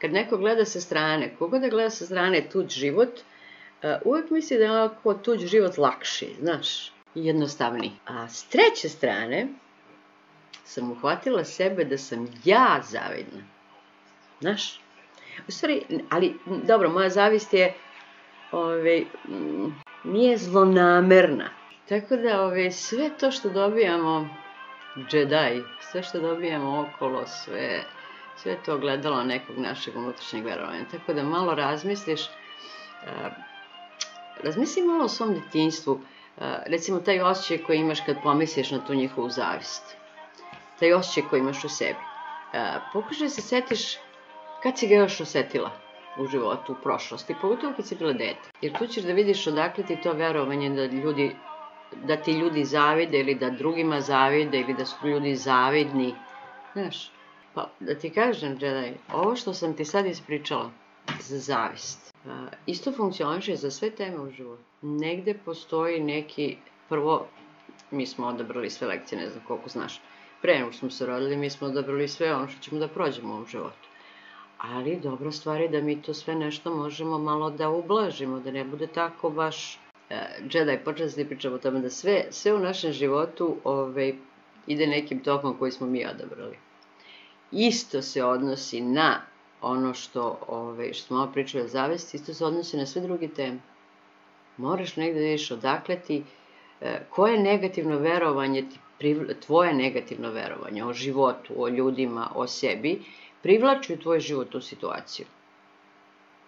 kad neko gleda sa strane, koga da gleda sa strane tuđ život, uvek misli da je onako tuđ život lakši, znaš, i jednostavniji. A s treće strane sam uhvatila sebe da sam ja zavidna. Znaš? U stvari, ali dobro, moja zavist je nije zlonamerna. Tako da sve to što dobijamo, Jedi, sve što dobijamo okolo, sve to gledalo nekog našeg unutrašnjeg verovanja. Tako da malo razmisliš, razmisli malo o svom detinjstvu, recimo taj osjećaj koji imaš kad pomisliš na tu njihovu zavist. Taj osjećaj koji imaš u sebi. Pokušaj se setiš kad si ga još osetila u životu, u prošlosti, pogotovo kad si bila dete. Jer tu ćeš da vidiš odakle ti to verovanje da ti ljudi zavide ili da drugima zavide ili da su ljudi zavidni. Znaš, pa da ti kažem, Jedi, ovo što sam ti sad ispričala za zavist, isto funkcioniše za sve teme u životu. Negde postoji neki, prvo, mi smo odabrali sve lekcije, ne znam koliko znaš, pre nego smo se rodili, mi smo odabrali sve ono što ćemo da prođemo u ovom životu. Ali dobra stvar je da mi to sve nešto možemo malo da ublažimo, da ne bude tako baš... Jedi, počela sam ti pričam o tome da sve u našem životu ide nekim tokom koji smo mi odabrali. Isto se odnosi na ono što smo malo pričali o zavesti, isto se odnosi na sve druge teme. Moraš negde da vidiš odakle ti, koje negativno verovanje, tvoje negativno verovanje o životu, o ljudima, o sebi, privlači u tvoj život u situaciju.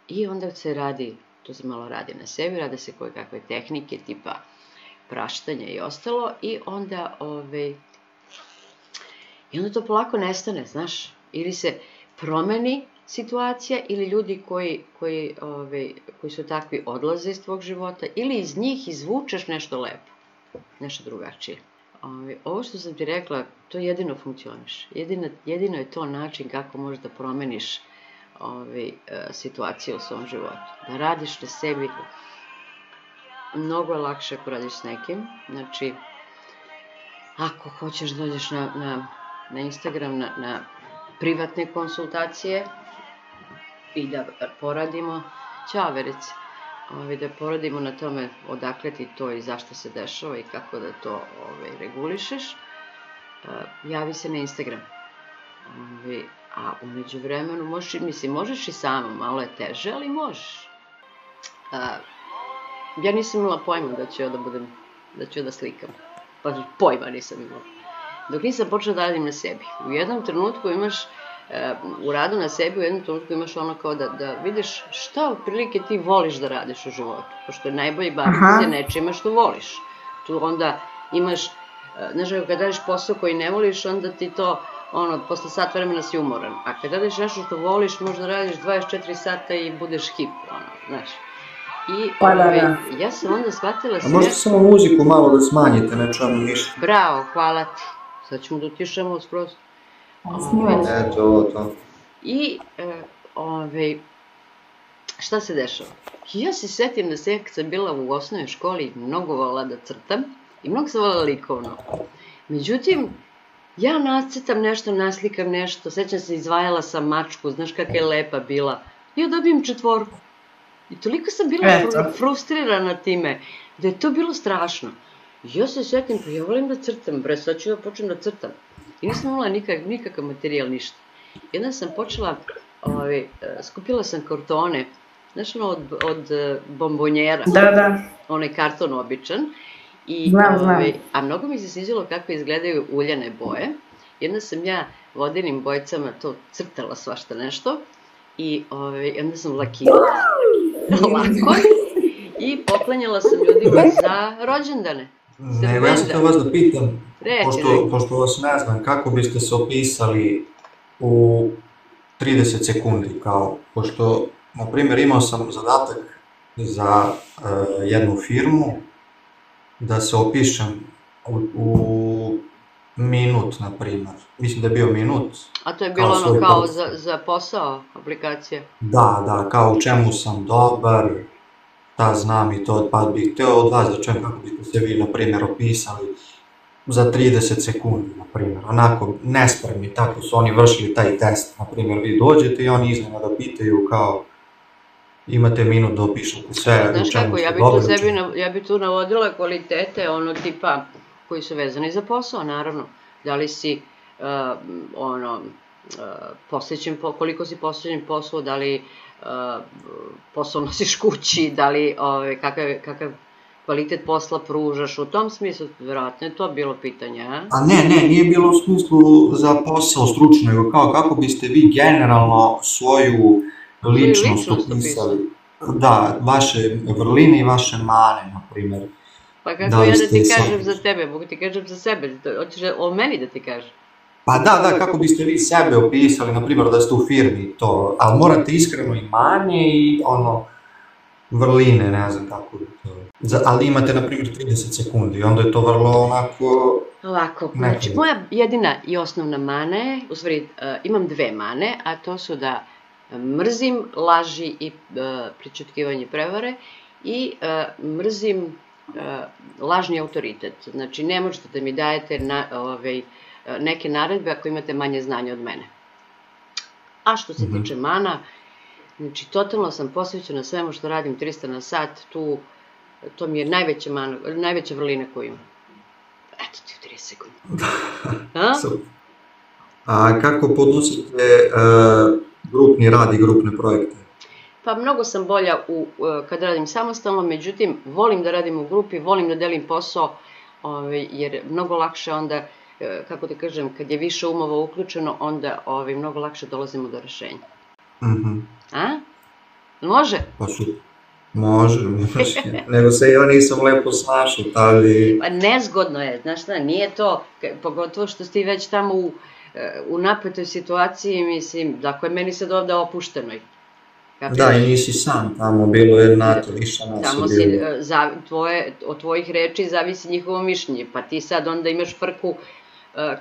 I onda se radi, to se malo radi na sebi, rade se koje kakve tehnike, tipa praštanja i ostalo, i onda to polako nestane, znaš, ili se promeni situacija, ili ljudi koji su takvi odlaze iz tvog života, ili iz njih izvučeš nešto lepo, nešto drugačije. Ovo što sam ti rekla, to jedino funkcioniš. Jedino je to način kako možeš da promeniš situaciju u svom životu. Da radiš na sebi, mnogo je lakše ako radiš s nekim. Znači, ako hoćeš da dođeš na Instagram, na privatne konsultacije i da poradimo, ćao Verice, da poradimo na tome odakle ti to i zašto se dešava i kako da to regulišeš, javi se na Instagram. A umeđu vremenu možeš i sama, malo je teže, ali možeš. Ja nisam imala pojma da ću da slikam. Pa pojma nisam imala. Dok nisam počela da radim na sebi. U jednom trenutku imaš, u radu na sebi, u jednom trenutku imaš ono kao da vidiš šta otprilike ti voliš da radiš u životu. Pošto je najbolje baviti se nečima što voliš. Tu onda imaš, znaš, kad radiš posao koji ne voliš, onda ti to, posle sat vremena si umoran. A kad radiš nešto što voliš, možda radiš 24 sata i budeš hip, znaš. I ja sam onda shvatila sve... A možete samo muziku malo da smanjite, ne čujemo ništa. Bravo, hvala ti. Sad ćemo da utišamo skroz. Eto, to. I, šta se dešava? Ja se setim da se, kad sam bila u osnovnoj školi, mnogo volala da crtam i mnogo sam volala likovno. Međutim, ja nacrtam nešto, naslikam nešto, sećam se, izvajala sam mačku, znaš kakva je lepa bila. Ja dobijem 4. I toliko sam bila frustrirana time, da je to bilo strašno. Ja se setim, pa ja volim da crtam, bre, sad ću da počnem da crtam. I nisam imala nikakav materijal, ništa. Jedna sam počela, skupila sam kartone, znaš ono od bombonjera. Da. Onaj karton običan. Znam. A mnogo mi se sviđalo kako izgledaju uljane boje. Jedna sam ja vodenim bojicama to crtala svašta nešto. I onda sam lakirala lako. I poklanjala sam ljudima za rođendane. Nego ja sam te vas da pitam, pošto vas ne znam, kako biste se opisali u 30 sekundi, kao, pošto, na primjer, imao sam zadatak za jednu firmu, da se opišem u minut, na primjer. Mislim da je bio minut. A to je bilo ono kao za posao, aplikacija? Da, kao u čemu sam dobar, šta znam i to, pa bih hteo od vas da čujem kako biste se vi, na primjer, opisali za 30 sekundi, na primjer, onako nespremni, tako su oni vršili taj test, na primjer, vi dođete i oni iznenada pitaju kao imate minut da opišete sve u čemu ste dobri. Ja bi tu navodila kvalitete, ono tipa koji su vezani za posao, naravno, da li si posvećen, koliko si posvećen poslu, da li posao nosiš kući, da li kakav kvalitet posla pružaš, u tom smislu, vjerojatno je to bilo pitanje, a? A ne, nije bilo u smislu za posao stručno, nego kao kako biste vi generalno svoju ličnost opisali. Da, vaše vrline i vaše mane, na primjer. Pa kako ja da ti kažem za tebe, mogu ti kažem za sebe, hoćeš o meni da ti kažem? Pa da, kako biste vi sebe opisali, na primjer da ste u firmi to, ali morate iskreno i manje i vrline, ne znam kako bi to... Ali imate, na primjer, 30 sekundi i onda je to vrlo onako... Ovako, znači moja jedina i osnovna mana je, u stvari imam dve mane, a to su da mrzim laži i pričutkivanje prevare i mrzim lažni autoritet. Znači, ne možete da mi dajete neke naredbe ako imate manje znanja od mene. A što se tiče mana, znači, totalno sam posvećena svemu što radim 300 na sat, to mi je najveća vrlina koju imam. Eto ti u 30 sekundi. A kako podnosite grupni rad i grupne projekte? Pa mnogo sam bolja kad radim samostalno, međutim, volim da radim u grupi, volim da delim posao, jer mnogo lakše onda, kako da kažem, kad je više umova uključeno, onda mnogo lakše dolazimo do rešenja. A? Može? Pa može, nego se ja nisam lepo snašao, ali... Pa nezgodno je, znaš šta, nije to, pogotovo što si već tamo u napetoj situaciji, mislim, dakle, meni sad ovde opuštenoj. Da, i nisi sam tamo, bilo je NATO, više nas je bilo. Od tvojih reči zavisi njihovo mišljenje, pa ti sad onda imaš frku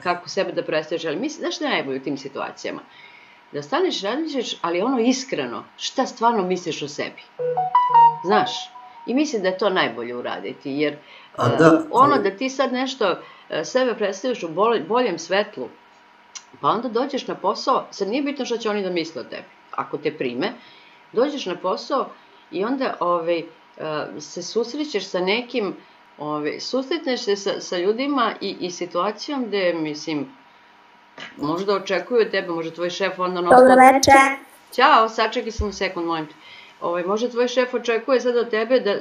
kako sebe da predstaviš, ali mislim, znaš šta je najbolje u tim situacijama? Da staneš i razmišljaš, ali ono iskreno, šta stvarno misliš o sebi. Znaš, i mislim da je to najbolje uraditi, jer ono da ti sad nešto sebe predstaviš u boljem svetlu, pa onda dođeš na posao, sad nije bitno što će oni da misle o tebi, ako te prime, dođeš na posao i onda se susrećeš sa nekim, susretneš se sa ljudima i situacijom gde, mislim, možda očekuju od tebe, može tvoj šef onda... Dobro večer. Ćao, sačekaj samo sekund, molim te. Može tvoj šef očekuje sad od tebe da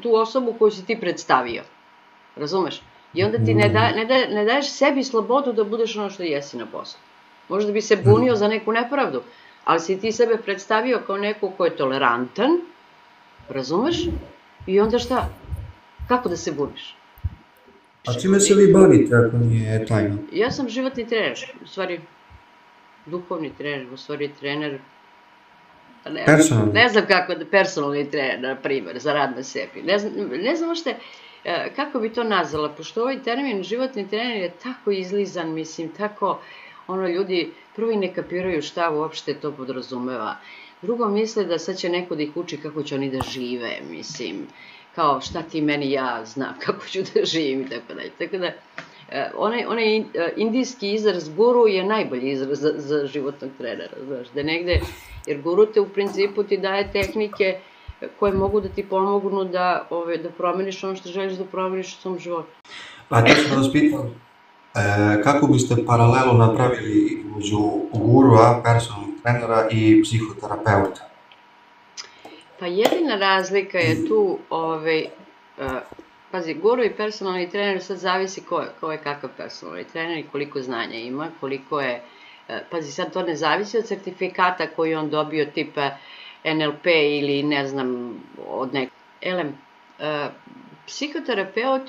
tu osobu koju si ti predstavio. Razumeš? I onda ti ne daješ sebi slobodu da budeš ono što jesi na poslu. Možda bi se bunio za neku nepravdu, ali si ti sebe predstavio kao neko ko je tolerantan, razumeš? I onda šta? Kako da se buniš? A čime se vi bavite ako nije tajno? Ja sam životni trener, u stvari duhovni trener, u stvari trener... Personalni? Ne znam kako da personalni trener, na primjer, za rad na sebi. Ne znam ošte kako bi to nazvala, pošto ovaj termin životni trener je tako izlizan, mislim, tako, ljudi prvo i ne kapiraju šta uopšte to podrazumeva. Drugo misle da sad će neko da ih uči kako će oni da žive, mislim, kao šta ti meni, ja znam kako ću da živim i tako dalje. Tako da, onaj indijski izraz guru je najbolji izraz za životnog trenera, znaš, da negde, jer guru te u principu ti daje tehnike koje mogu da ti pomognu da promeniš ono što želiš da promeniš u svom životu. Pa te što vas pitam, kako biste paralelu napravili između gurua, personalnog trenera i psihoterapeuta? Pa jedina razlika je tu, pazi, guru i personalni trener sad zavisi ko je kakav personalni trener i koliko znanja ima, koliko je, pazi, sad to ne zavisi od sertifikata koji on dobio tipa NLP ili ne znam od nekog. Psihoterapeut,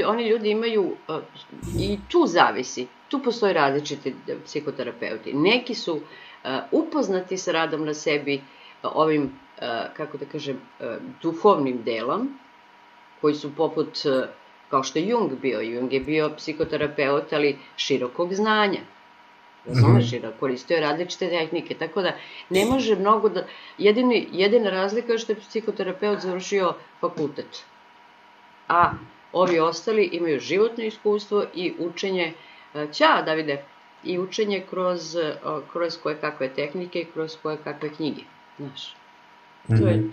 oni ljudi imaju, i tu zavisi, tu postoji različiti psihoterapeuti. Neki su upoznati sa radom na sebi, ovim, kako da kažem, duhovnim delom, koji su poput, kao što je Jung bio. Jung je bio psihoterapeut, ali širokog znanja. Razumeš, koristio je različite tehnike, tako da ne može mnogo da... Jedina razlika je što je psihoterapeut završio fakultet. A Ovi ostali imaju životno iskustvo i učenje, ćao Davide, i učenje kroz koje kakve tehnike i kroz koje kakve knjige, znaš.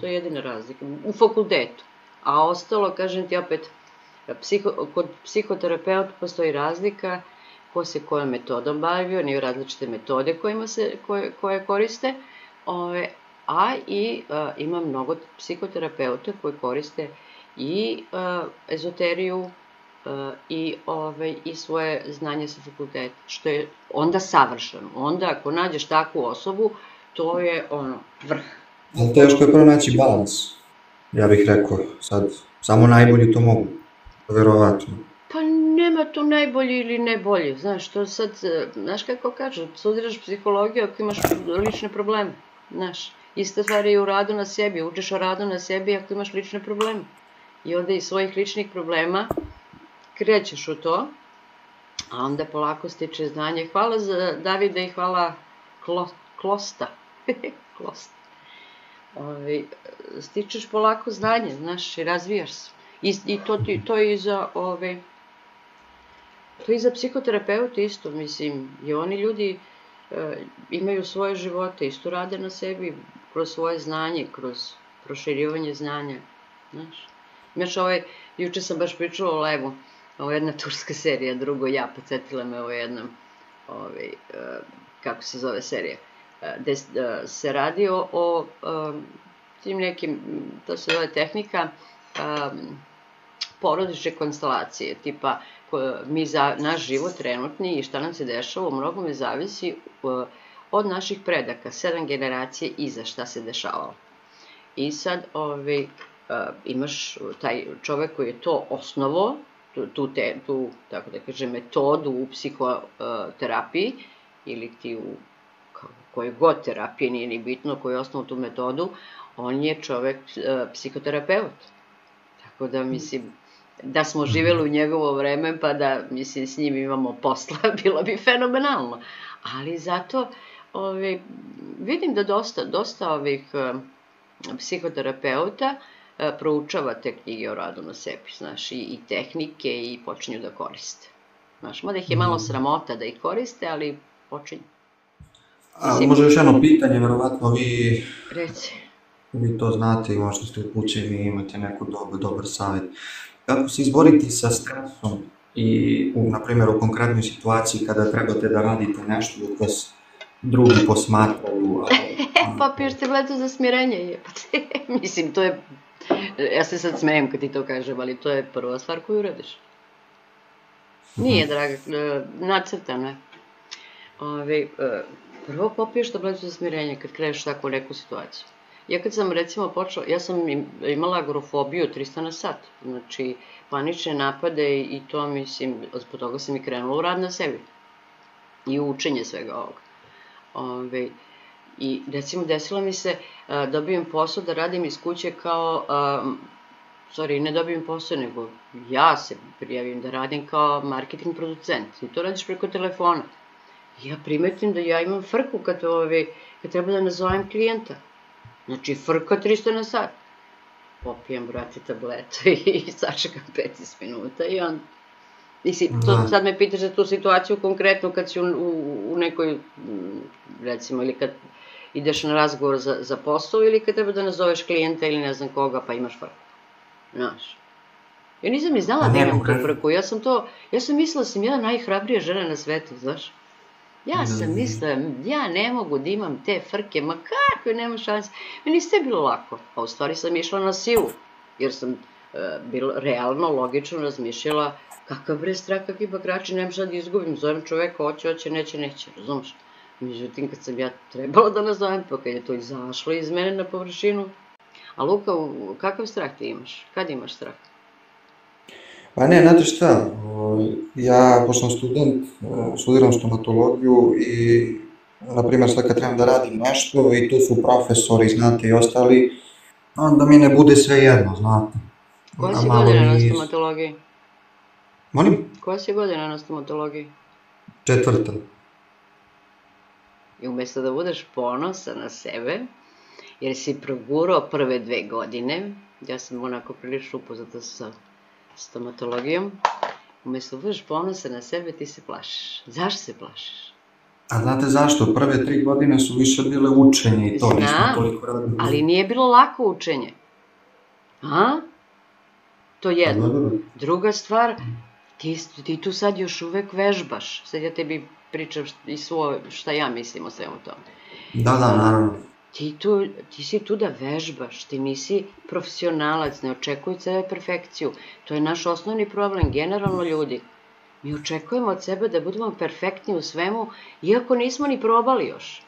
To je jedina razlika. U fakultetu. A ostalo, kažem ti opet, kod psihoterapeuta postoji razlika ko se kojom metodom bavio, nije različite metode koje koriste, a i ima mnogo psihoterapeuta koji koriste i ezoteriju i svoje znanje sa fakulteta, što je onda savršeno. Onda ako nađeš takvu osobu, to je vrh. Ali teško je pronaći balans, ja bih rekao, sad, samo najbolji to mogu, verovatno. Pa nema tu najbolji ili nebolji, znaš, to sad, znaš kako kažu, studiraš psihologiju ako imaš lične probleme, znaš, ista stvar je u radu na sebi, učiš o radu na sebi ako imaš lične probleme. I onda iz svojih ličnih problema krećeš u to, a onda polako stiče znanje. Hvala za Davida i hvala Klosta. Klosta. Stičeš polako znanje, znaš, i razvijaš se. I to je i za psihoterapeuta isto, mislim, i oni ljudi imaju svoje živote, isto rade na sebi, kroz svoje znanje, kroz proširivanje znanja, znaš. Imaš juče sam baš pričala o Levu, ovo je jedna turska serija, drugo ja, podsjetila me ovo jednom, kako se zove serija, gde se radi o tim nekim, to se zove tehnika porodične konstelacije, tipa naš život trenutni i šta nam se dešava, u mnogome zavisi od naših predaka, 7 generacije iza šta se dešavalo. I sad imaš taj čovek koji je to osnovo, tu, tako da kažem, metodu u psihoterapiji, ili ti u koje god terapije, nije ni bitno koji je osnovu tu metodu, on je čovek psihoterapeut. Tako da, mislim, da smo živjeli u njegovo vreme, pa da, mislim, s njim imamo posla, bilo bi fenomenalno. Ali zato vidim da dosta ovih psihoterapeuta proučava te knjige o radu na sebi, znaš, i tehnike i počinju da koriste. Znaš, mada ih je malo sramota da ih koriste, ali počinju. Može još jedno pitanje, verovatno vi to znate i možda ste upućeni i imate neku dobar savjet. Kako se izboriti sa stresom i, na primjer, u konkretnoj situaciji kada trebate da radite nešto dok vas drugi posmatraju? Pa piješ tabletu za smirenje, jebate. Mislim, to je, ja se sad smejem kad ti to kažem, ali to je prva stvar koju uradiš. Nije, draga, nacrtano je. Prvo popiješ tabletu za smirenje kad kreneš tako neku situaciju. Ja kad sam recimo počela, ja sam imala agorafobiju 300 na sat, znači panične napade i to, mislim, zbog toga sam i krenula u rad na sebi i u učenje svega ovoga. I recimo desilo mi se, dobijem posao da radim iz kuće kao, ne dobijem posao, nego ja se prijavim da radim kao marketing producent i to radiš preko telefona. Ja primetim da ja imam frku kad treba da nazovem klijenta. Znači, frka 300 na sat. Popijem, brate, tabletu i sačekam 15 minuta i onda... Mislim, sad me pitaš za tu situaciju konkretno kad si u nekoj, recimo, ili kad ideš na razgovor za posao ili kad treba da nazoveš klijenta ili ne znam koga, pa imaš frku. Znaš. Ja nisam ni znala da imam tu frku. Ja sam mislila da sam jedna najhrabrija žena na svetu, znaš. Ja sam mislila, ja ne mogu da imam te frke, ma kakve, nema šanse. Meni sve bilo lako, a u stvari sam išla na silu, jer sam realno, logično razmišljala kakav bre strah, kakvi bakrači, nema šta da izgubim, zovem čoveka, hoće, neće, razumiješ. Međutim, kad sam ja trebala da nazovem, pa kad je to izašlo iz mene na površinu. A Luka, kakav strah ti imaš? Kad imaš strah? Pa ne, znate šta, ja, pošto sam student, studiram stomatologiju i, na primjer, sad kad trebam da radim nešto i tu su profesori, znate, i ostali, onda mi ne bude sve jedno, znate. Koja si godina na stomatologiji? Molim? Koja si godina na stomatologiji? 4. I umjesto da budeš ponosan na sebe, jer si progurao prve 2 godine, ja sam onako prilično upoznata sa stomatologijom, umjesto budeš ponosan na sebe, ti se plašiš. Zašto se plašiš? A znate zašto? Prve 3 godine su više bile učenje i to, nismo toliko radili. Ali nije bilo lako učenje. To je jedno. Druga stvar, ti tu sad još uvek vežbaš. Sad ja tebi pričam i šta ja mislim o svemu tome. Da, naravno. Ti si tu da vežbaš, ti nisi profesionalac, ne očekuj od sebe perfekciju. To je naš osnovni problem, generalno ljudi. Mi očekujemo od sebe da budemo perfektni u svemu, iako nismo ni probali još.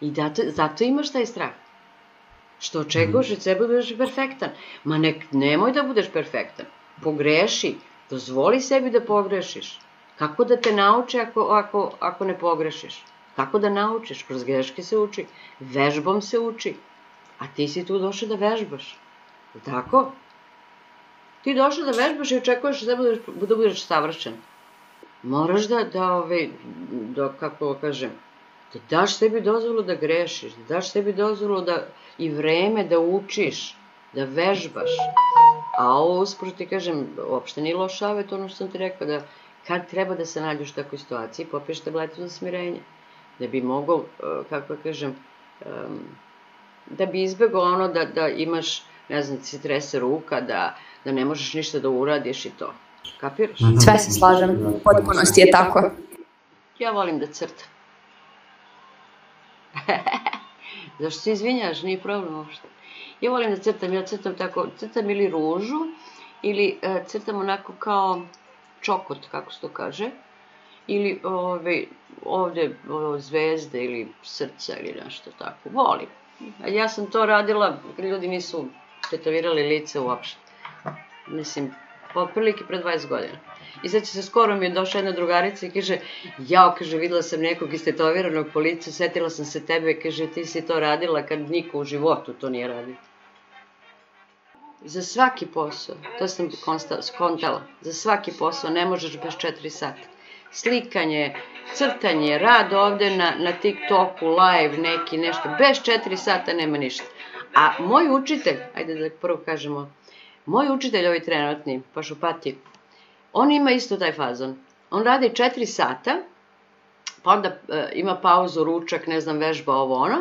I zato imaš taj strah. Što očekuješ od sebe da budeš perfektan. Ma nemoj da budeš perfektan. Pogreši, dozvoli sebi da pogrešiš. Kako da te nauče ako ne pogrešiš? Kako da naučiš? Kroz greške se uči, vežbom se uči. A ti si tu došao da vežbaš. Tako? Ti došao da vežbaš i očekuješ da budeš savršen. Moraš kako kažem, da daš sebi dozvolu da grešiš, da daš sebi dozvolu i vreme da učiš, da vežbaš. A ovo usporo ti kažem, uopšte nije loš savet, ono što sam ti rekao, da kad treba da se nađeš u takvoj situaciji, popiješ tabletu za smirenje. Da bi mogao, kako kažem, da bi izbegao ono da imaš, ne znam, ti se trese ruka, da ne možeš ništa da uradiš i to. Kapiraš? Sve se slažem, u potpunosti je tako. Ja volim da crtam. Zašto se izvinjaš, nije problem uopšte. Ja volim da crtam, ja crtam tako, crtam ili ružu, ili crtam onako kao čokot, kako se to kaže, ili ovde zvezde ili srca ili nešto tako. Volim. Ja sam to radila, ljudi nisu tetovirali lice uopšte. Mislim, poprilike pre 20 godina. I sad skoro mi je došla jedna drugarica i kaže, kaže, videla sam nekog istetoviranog po licu, setila sam se tebe, kaže, ti si to radila kad niko u životu to nije radio. Za svaki posao, to sam skontala, za svaki posao ne možeš bez 4 sata. Slikanje, crtanje, rad ovde na TikToku, live neki, nešto, bez 4 sata nema ništa. A moj učitelj, ajde da prvo kažemo, moj učitelj ovaj trenutni, Pašupati, on ima isto taj fazon. On radi 4 sata, pa onda ima pauzu, ručak, ne znam, vežba, ovo ono,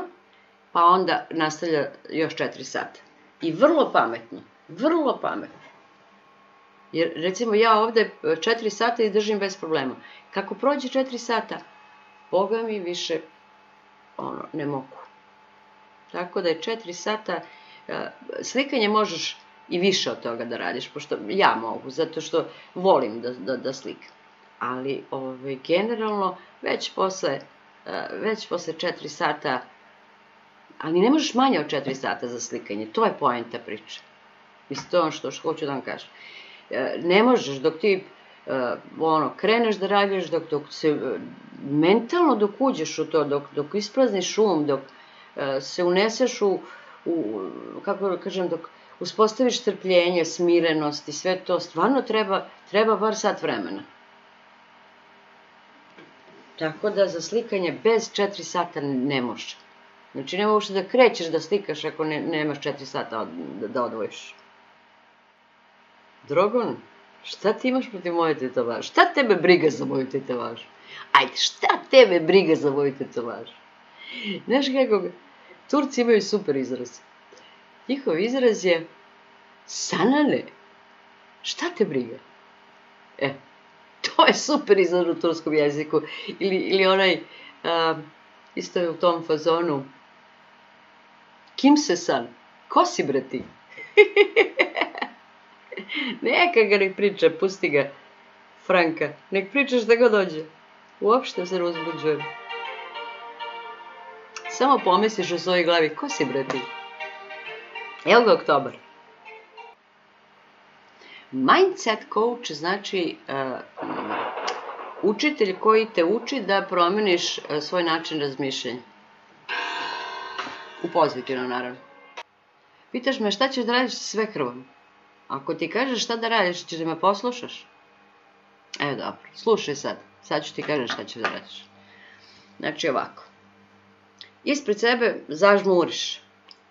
pa onda nastavlja još 4 sata. I vrlo pametno, vrlo pametno. Jer recimo ja ovde 4 sata izdržim bez problema. Kako prođe 4 sata, Boga mi više ne mogu. Tako da je 4 sata, slikanje možeš i više od toga da radiš, pošto ja mogu, zato što volim da slikam. Ali generalno već posle 4 sata, ali ne možeš manje od 4 sata za slikanje, to je poenta priče. Mislim, to je ono što hoću da vam kažem. Ne možeš dok ti kreneš da radiš, dok se mentalno dok uđeš u to, dok isprazniš dok se uneseš kako da kažem, dok uspostaviš strpljenje, smirenost i sve to, stvarno treba bar sat vremena. Tako da za slikanje bez 4 sata ne može. Znači ne možeš da krećeš da slikaš ako nemaš 4 sata da odvojiš. Drogon, šta ti imaš protiv moje tetovaže? Šta tebe briga za moju tetovažu? Ajde, šta tebe briga za moju tetovažu? Znaš kako, Turci imaju super izraz. Njihov izraz je sanane. Šta te briga? To je super izraz u turskom jeziku. Ili onaj, isto je u tom fazonu, kim se san? Ko si bre ti? Neka ga nek priča, pusti ga, Franka. Nek priča šta god dođe. Uopšte se ne uzbuđujem. Samo pomisliš u svojoj glavi, ko si bre ti? Evo ga oktobar. Mindset coach znači učitelj koji te uči da promeniš svoj način razmišljanja. U pozitivno, naravno. Pitaš me šta ćeš da radiš sa sve krvom? Ako ti kažeš šta da radiš, ćeš da me poslušaš? Evo dobro, slušaj sad. Sad ću ti kažem šta ćeš da radiš. Znači ovako. Ispred sebe zažmuriš.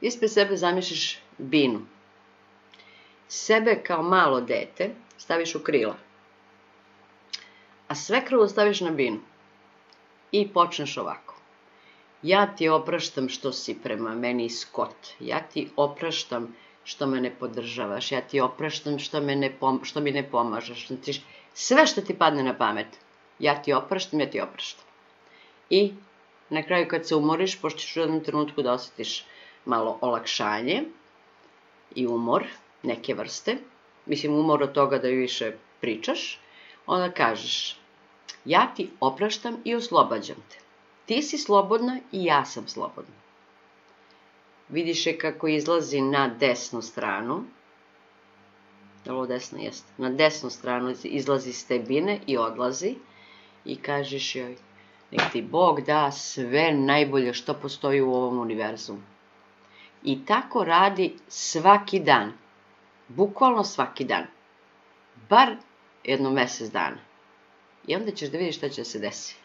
Ispred sebe zamišljaš binu. sebe kao malo dete staviš u krila, a svekrvu staviš na binu i počneš ovako. Ja ti opraštam što si prema meni skot, ja ti opraštam što me ne podržavaš, ja ti opraštam što mi ne pomažeš, sve što ti padne na pamet, ja ti opraštam. I na kraju kad se umoriš, pošto ćeš u jednom trenutku da osjetiš malo olakšanje i umor neke vrste, mislim umor od toga da više pričaš, onda kažeš, ja ti opraštam i oslobađam te. Ti si slobodna i ja sam slobodna. Vidiš je kako izlazi na desnu stranu. Da li ovo desno jeste? Na desnu stranu izlazi iz te bine i odlazi. I kažeš joj, nek ti Bog da sve najbolje što postoji u ovom univerzumu. I tako radi svaki dan. Bukvalno svaki dan. Bar jedno mesec dana. I onda ćeš da vidiš šta će se desiti.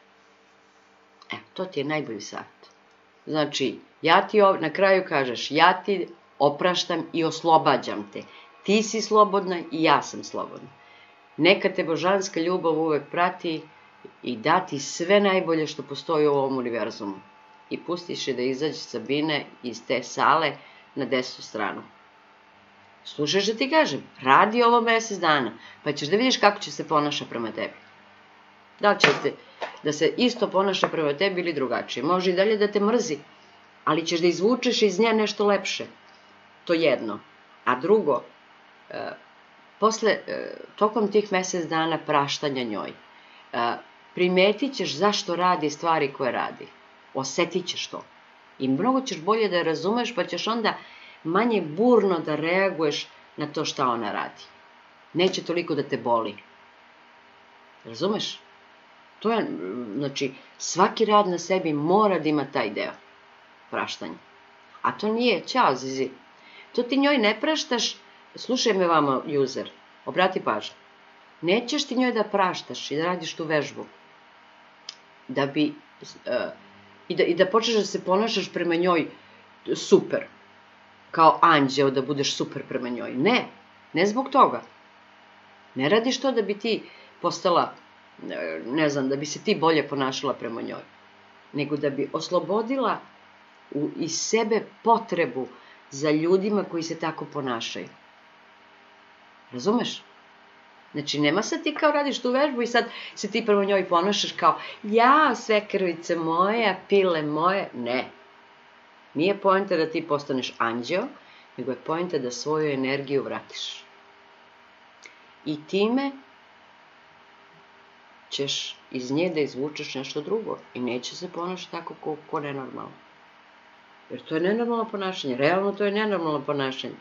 To ti je najbolji savjet. Znači, na kraju kažeš, ja ti opraštam i oslobađam te. Ti si slobodna i ja sam slobodna. Neka te božanska ljubav uvek prati i da ti sve najbolje što postoji u ovom univerzumu. I pustiš je da izađe sa bine iz te sale na desnu stranu. Slušaš da ti kažem, radi ovo mesec dana, pa ćeš da vidiš kako će se ponaša prema tebi. Da li će da se isto ponaša prema tebi ili drugačije. Može i dalje da te mrzi, ali ćeš da izvučeš iz nje nešto lepše. To jedno. A drugo, tokom tih mesec dana praštanja njoj, primetit ćeš zašto radi stvari koje radi. Osetit ćeš to. I mnogo ćeš bolje da je razumeš, pa ćeš onda manje burno da reaguješ na to šta ona radi. Neće toliko da te boli. Razumeš? To je, znači, svaki rad na sebi mora da ima taj deo praštanja. A to nije, ćao Zizi, to ti njoj ne praštaš, slušaj me vama, user, obrati pažnju. Nećeš ti njoj da praštaš i da radiš tu vežbu, i da počneš da se ponašaš prema njoj super, kao anđeo da budeš super prema njoj. Ne, ne zbog toga. Ne radiš to da bi ti postala, ne znam, da bi se ti bolje ponašala prema njoj, nego da bi oslobodila iz sebe potrebu za ljudima koji se tako ponašaju. Razumeš? Znači, nema sad ti kao radiš tu vežbu i sad se ti prema njoj ponašaš kao ja, sve krvice moje, pile moje. Ne. Nije poenta da ti postaneš anđeo, nego je poenta da svoju energiju vratiš. I time ćeš iz nje da izvučeš nešto drugo i neće se ponašati tako ko nenormalno. Jer to je nenormalno ponašanje. Realno to je nenormalno ponašanje.